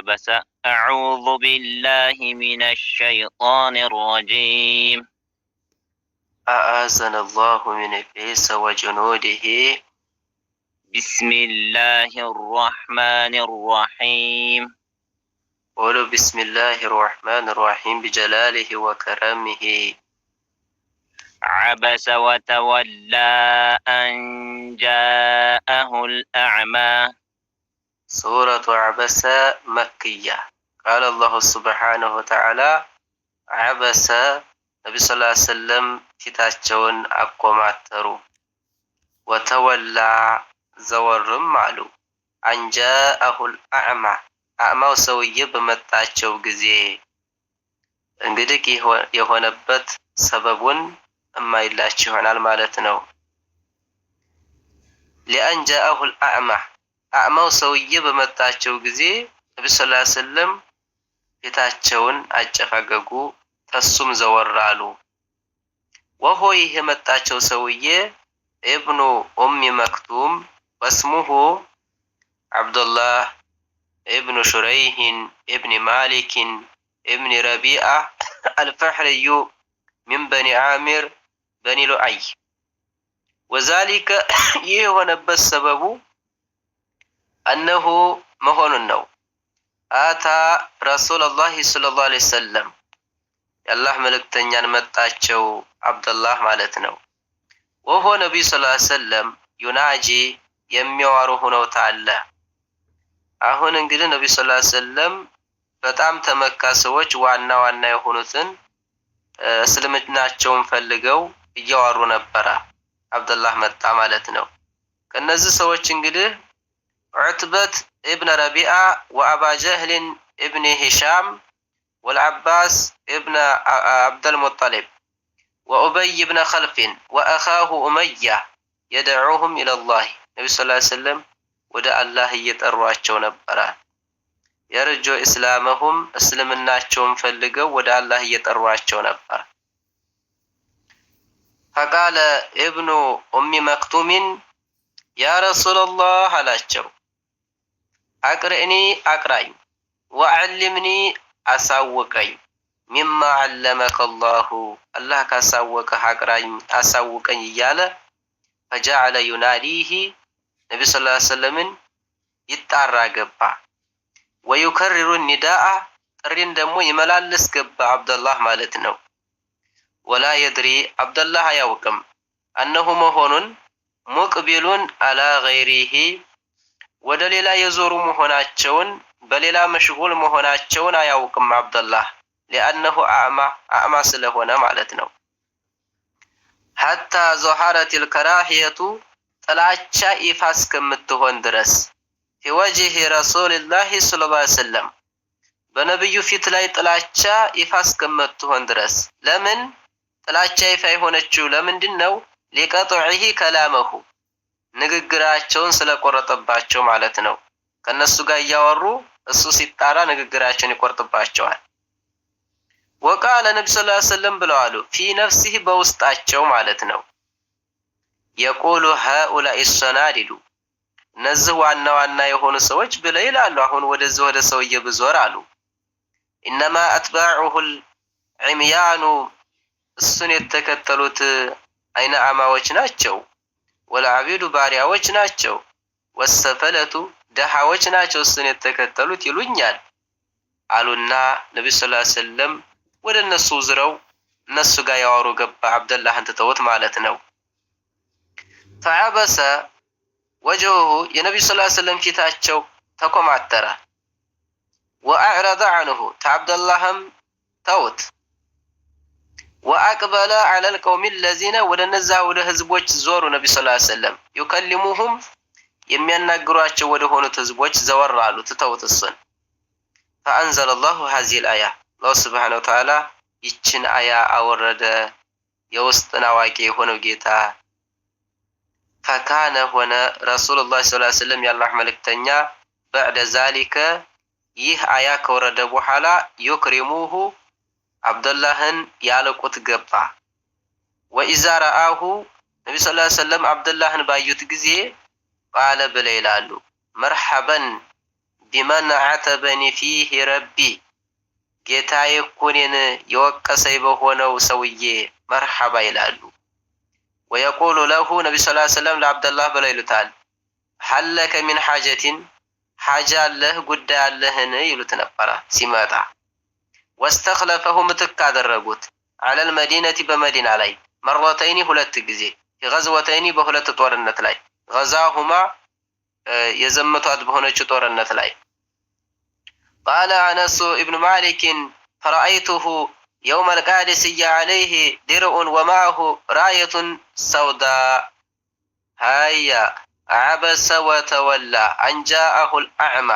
عبس. أعوذ بالله من الشيطان الرجيم. أعاذنا الله من إبليس وجنوده. بسم الله الرحمن الرحيم. قولوا بسم الله الرحمن الرحيم بجلاله وكرمه. عبس وتولى أن جاءه الأعمى. سورة عبس مكية. قال الله سبحانه وتعالى عبس نبي صلى الله عليه وسلم ፊታቸውን አቆማተሩ። ወተወላ ዘወርም አሉ። አንጃአሁል አዕማ አዕማው ሰውዬ በመጣቸው ጊዜ። እንግዲህ የሆነበት ሰበቡን እማይላችሁ ይሆናል ማለት ነው። ሊአንጃአሁል አዕማ አዕማው ሰውዬ በመጣቸው ጊዜ ነብዩ ሰለላሁ ዐለይሂ ወሰለም ፊታቸውን አጨፈገጉ፣ ተሱም ዘወር አሉ። ወሆ ይህ የመጣቸው ሰውዬ ኢብኑ ኡሚ መክቱም ወስሙሁ አብዱላህ ኢብኑ ሹረይህን ኢብኒ ማሊክን ኢብኒ ረቢአ አልፈሕርዩ ሚን በኒ ዓሚር በኒ ሉአይ። ወዛሊከ ይህ የሆነበት ሰበቡ አነሁ መሆኑን ነው። አታ ረሱለላህ ሰለላሁ ዐለይሂ ወሰለም የአላህ መልእክተኛን መጣቸው፣ አብዱላህ ማለት ነው። ወሆ ነቢዩ ሰለላሁ ዐለይሂ ወሰለም ዩናጂ የሚያወሩ ሆነው ታለ። አሁን እንግዲህ ነቢዩ ሰለላሁ ዐለይሂ ወሰለም በጣም ተመካ ሰዎች ዋና ዋና የሆኑትን እስልምናቸውን ፈልገው እያወሩ ነበረ። አብዱላህ መጣ ማለት ነው። ከነዚህ ሰዎች እንግዲህ ዑትበት ኢብኑ ረቢአ ወአባ ጀህልን ኢብኑ ሂሻም والعباس ابن عبد المطلب وأبي بن خلف وأخاه أمية يدعوهم إلى الله. النبي صلى الله عليه وسلم ودع الله يتأرواቸው ነበረ። የርጆ እስላመሁም እስልምናቸውን ፈልገው ወደ አላህ እየጠሯቸው ነበር። فقال ابن ام مكتوم يا رسول الله አላቸው አቅርእኒ አቅራኝ ወአልምኒ አሳውቀኝ ሚማ አለመከ አላሁ አላህ ካሳወቀህ አቅራኝ አሳውቀኝ እያለ ፈጀዐለ ዩናዲህ ነብዩ ሰለላሁ ዐለይሂ ወሰለምን ይጣራ ገባ። ወዩከርሩ ኒዳአ ጥሪን ደግሞ ይመላለስ ገባ አብዱላህ ማለት ነው። ወላ የድሪ አብዱላህ አያውቅም አነሁ መሆኑን ሙቅቢሉን አላ ገይሪሂ ወደ ሌላ የዞሩ መሆናቸውን በሌላ መሽጉል መሆናቸውን አያውቅም አብዱላህ لأنه አዕማ ስለሆነ ማለት ነው። حتى ظهرت الكراهية ጥላቻ ይፋ እስከምትሆን ድረስ في وجه رسول الله صلى الله عليه وسلم በነብዩ ፊት ላይ ጥላቻ ይፋ እስከምትሆን ድረስ። ለምን ጥላቻ ይፋ የሆነችው ለምንድነው? ሊቀጥዒሂ ከላመሁ ንግግራቸውን ስለቆረጠባቸው ማለት ነው። ከነሱ ጋር እያወሩ እሱ ሲጣራ ንግግራቸውን ይቆርጥባቸዋል። ወቃለ ነብዩ ሰለላሁ ዐለይሂ ወሰለም ብለዋሉ ፊ ነፍሲሂ በውስጣቸው ማለት ነው። የቁሉ ሃኡላኢ ሰናዲዱ እነዚህ ዋና ዋና የሆኑ ሰዎች ብለው ይላሉ። አሁን ወደዚህ ወደ ሰውዬ ብዞር አሉ ኢነማ አትባዑሁል ዒምያኑ እሱን የተከተሉት አይነ አማዎች ናቸው። ወልዓቢዱ ባሪያዎች ናቸው። ወሰፈለቱ ደሃዎች ናቸው እሱን የተከተሉት ይሉኛል አሉና ነብዩ ሰለላሁ ዐለይሂ ወሰለም ወደ እነሱ ዝረው እነሱ ጋር ያወሩ ገባ። አብዱላህን ተተውት ማለት ነው። ፈዐበሰ ወጀሁ የነብዩ ሰለላሁ ዐለይሂ ወሰለም ፊታቸው ተኮማተረ። ወአዕረض ዐንሁ ተአብዱላህም ተውት። ወአቅበለ ዐለል ቀውሚ ለዚነ ወደ እነዛ ወደ ህዝቦች ዞሩ። ነብዩ ሰለላሁ ዐለይሂ ወሰለም ይከልሙሁም የሚያናግሯቸው ወደ ሆኑት ህዝቦች ዘወር አሉ ተተውት እሱን። فأنزل الله هذه الآية الله سبحانه وتعالى ይችን አያ አወረደ። የውስጥን አዋቂ የሆነው ጌታ فكان ሆነ ረሱሉላህ ሰለላሁ ዐለይሂ ወሰለም የአላህ መልእክተኛ بعد ذلك ይህ አያ ከወረደ በኋላ ይክሪሙሁ አብዱላህን ያለቁት ገባ። ወኢዛ ረአሁ ነብዩ ሰለላሁ ዐለይሂ ወሰለም አብዱላህን ባዩት ጊዜ ቃለ ብለው ይላሉ መርሐበን ቢመን ዓተበኒ ፊህ ረቢ ጌታዬ እኮ እኔን የወቀሰኝ በሆነው ሰውዬ መርሐባ ይላሉ። ወየቁሉ ለሁ ነቢ ሰለላሁ ዐለይሂ ወሰለም ለዓብደላህ ብለው ይሉታል ሀለከ ሚን ሓጀቲን ሓጃ አለህ ጉዳይ አለህን ይሉት ነበረ ሲመጣ። ወስተኽለፈሁ ምትክ አደረጉት ዐለል መዲነቲ በመዲና ላይ መረተይኒ ሁለት ጊዜ ገዝወተይኒ በሁለት ጦርነት ላይ ገዛሁማ የዘመቷት በሆነችው ጦርነት ላይ። ቃለ አነሱ ኢብኑ ማሊክን ፈረአይቱሁ የውመ ልቃዲስያ ዐለይህ ድርኡን ወማሁ ራየቱን ሰውዳ ሃያ ዓበሰ ወተወላ አንጃአሁ ልአዕማ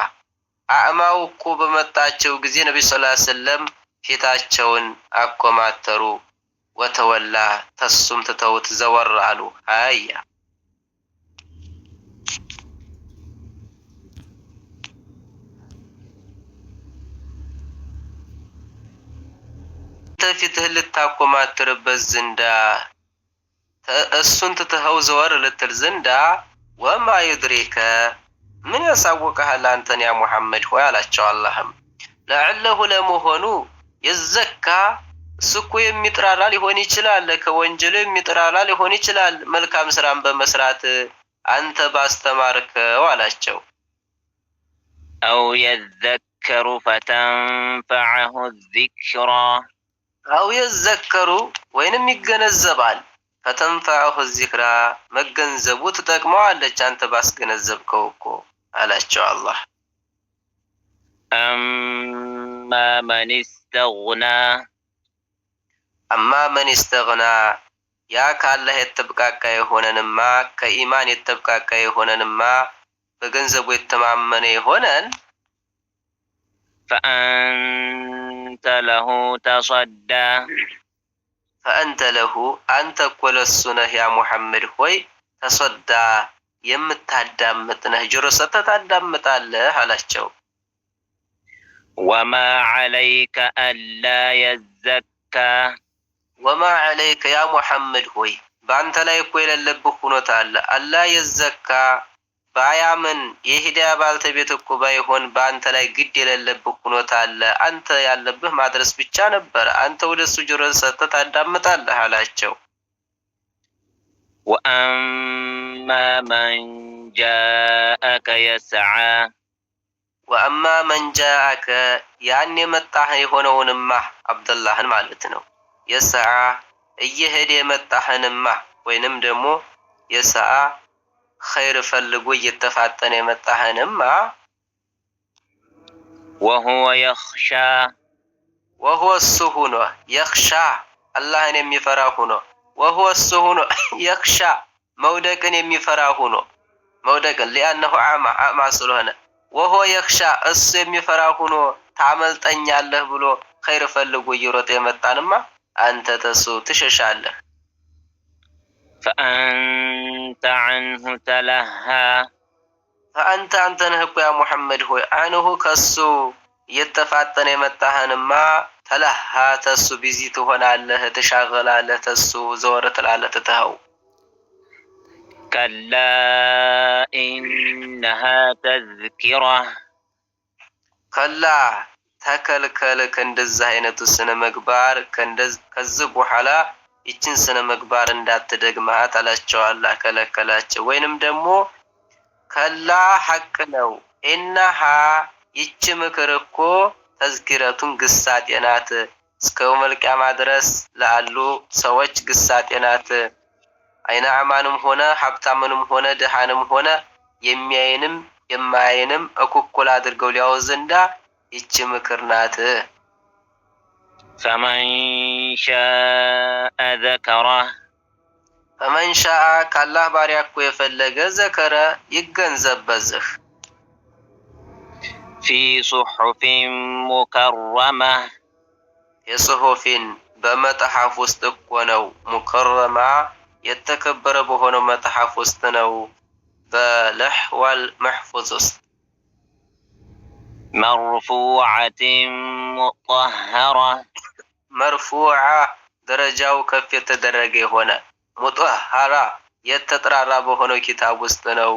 አዕማው እኮ በመጣቸው ጊዜ ነቢ ሰለላሁ ዐለይሂ ወሰለም ፊታቸውን አኮማተሩ። ወተወላ ተሱም ትተውት ዘወር አሉ። ሃያ ፊትህን ልታኮማትርበት ዝንዳ እሱን ትተኸው ዘወር ልትል ዝንዳ ወማ ዩድሪከ ምን ያሳወቀሃል አንተን ያ ሙሐመድ ሆይ አላቸው። አላህም ለዕለሁ ለመሆኑ የዘካ እሱ እኮ የሚጥራራ ሊሆን ይችላል፣ ከወንጀሉ የሚጥራራ ሊሆን ይችላል መልካም ስራን በመስራት አንተ ባስተማርከው አላቸው። አው የዘከሩ ፈተንፈዐሁ ዚክራ አው የዘከሩ ወይንም ይገነዘባል ፈተንፈዐሁ ዚክራ መገንዘቡ ትጠቅመዋለች አንተ ባስገነዘብከው እኮ አላቸው። አላህ አማ መን ስተግና አማ መን ስተግና ያ ካላህ የተብቃቃ የሆነንማ ከኢማን የተብቃቃ የሆነንማ በገንዘቡ የተማመነ የሆነን ፈአንተ ለሁ ተሰዳ ፈአንተ ለሁ አንተ እኮ ለሱ ነህ ያ ሙሐመድ ሆይ ተሰዳ የምታዳምጥ ነህ ጆሮ ሰጥተህ ታዳምጣለህ አላቸው። ወማ ዐለይከ አላ የዘካ ወማ ዐለይከ ያ ሙሐመድ ሆይ በአንተ ላይ እኮ የሌለብህ ሁኔታ አለ አላ የዘካ ባያምን የሂዳያ ባልተቤት እኮ ባይሆን በአንተ ላይ ግድ የሌለብህ ሁኔታ አለ። አንተ ያለብህ ማድረስ ብቻ ነበር። አንተ ወደሱ ጆሮ ሰጥተህ ታዳምጣለህ አላቸው። ወአማ መን ጃአከ የስዓ ወአማ መን ጃአከ ያን የመጣህ የሆነውንማ አብደላህን ማለት ነው። የስዓ እየሄደ የመጣህንማ ወይንም ደግሞ የስዓ ኸይር ፈልጎ እየተፋጠነ የመጣህንማ ወሁወ የኽሻ ወሁወ እሱ ሁኖ የኽሻ አላህን የሚፈራ ሁኖ ወሁወ እሱ ሁኖ የኽሻ መውደቅን የሚፈራ ሁኖ መውደቅን ሊአነሁ አዕማ ስለሆነ ወሁወ የኽሻ እሱ የሚፈራ ሁኖ ታመልጠኛለህ ብሎ ኸይር ፈልጎ እየሮጠ የመጣንማ አንተ ተሱ ትሸሻለህ። ፈአንተ ዐንሁ ተለሃ ፈአንተ አንተ ነህ እኮ ያ ሙሐመድ ሆይ አንሁ ከሱ እየተፋጠነ የመጣህንማ ተለሃ ተሱ ቢዚ ትሆናለህ፣ ትሻገላለህ፣ ተሱ ዘወር ትላለህ ትተኸው። ከላ ኢነሃ ተዝኪራ ከላ ተከልከል ከእንደዚህ አይነቱ ስነ ምግባር ከዚህ በኋላ ይችን ስነ ምግባር እንዳትደግማት አላቸው። አላህ ከለከላቸው። ወይንም ደግሞ ከላ ሐቅ ነው ኢነሃ ይች ምክር እኮ ተዝኪረቱን ግሳጤ ናት እስከ የውመል ቂያማ ድረስ ላሉ ሰዎች ግሳጤ ናት። አይነ አማንም ሆነ ሀብታምንም ሆነ ድሃንም ሆነ የሚያይንም የማያይንም እኩል አድርገው ሊያው ዘንዳ ይች ምክር ናት። ፈመን ሻአ ዘከረህ ፈመን ሻአ ካላህ ባሪያ እኮ የፈለገ ዘከረ ይገንዘብ በዝህ ፊ ሱሑፊን ሙከረመህ የሱሑፊን በመጽሐፍ ውስጥ እኮ ነው። ሙከረማ የተከበረ በሆነው መጽሐፍ ውስጥ ነው። በለሕወል መሕፉዝ ውስጥ መርፉዓትን ሙጠሀራ መርፉዓ ደረጃው ከፍ የተደረገ የሆነ ሙጠሀራ የተጠራራ በሆነው ኪታብ ውስጥ ነው።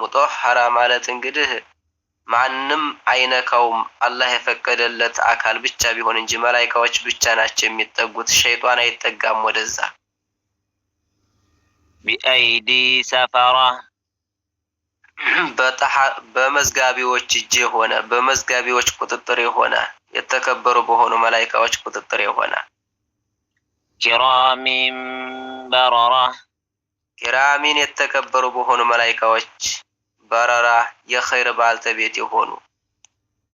ሙጠሀራ ማለት እንግዲህ ማንም አይነካውም አላህ የፈቀደለት አካል ብቻ ቢሆን እንጂ መላእክቶች ብቻ ናቸው የሚጠጉት ሸይጣን አይጠጋም ወደዛ بأيدي سفرة በመዝጋቢዎች እጅ የሆነ በመዝጋቢዎች ቁጥጥር የሆነ የተከበሩ በሆኑ መላእክቶች ቁጥጥር የሆነ كرام بررة ኪራሚን የተከበሩ በሆኑ መላእክቶች በረራ የኸይር ባልተቤት የሆኑ